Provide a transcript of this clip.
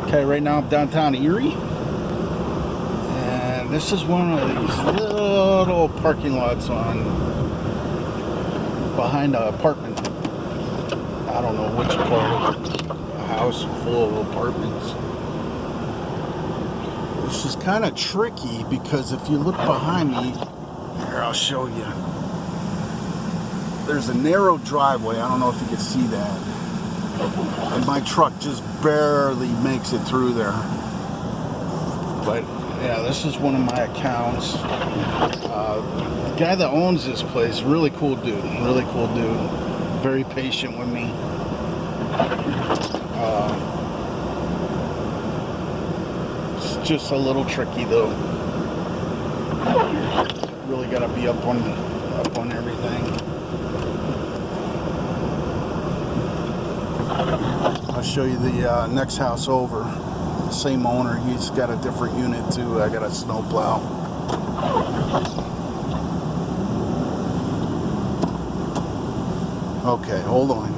Okay, right now I'm downtown Erie, and this is one of these little parking lots on behind an apartment. I don't know what you call it, a house full of apartments. This is kind of tricky because if you look behind me, here I'll show you. There's a narrow driveway. I don't know if you can see that. And my truck just barely makes it through there. But yeah, this is one of my accounts. The guy that owns this place, really cool dude. Very patient with me. It's just a little tricky though. Really gotta be up on everything. I'll show you the next house over. The same owner, he's got a different unit too. I got a snow plow. Okay, hold on.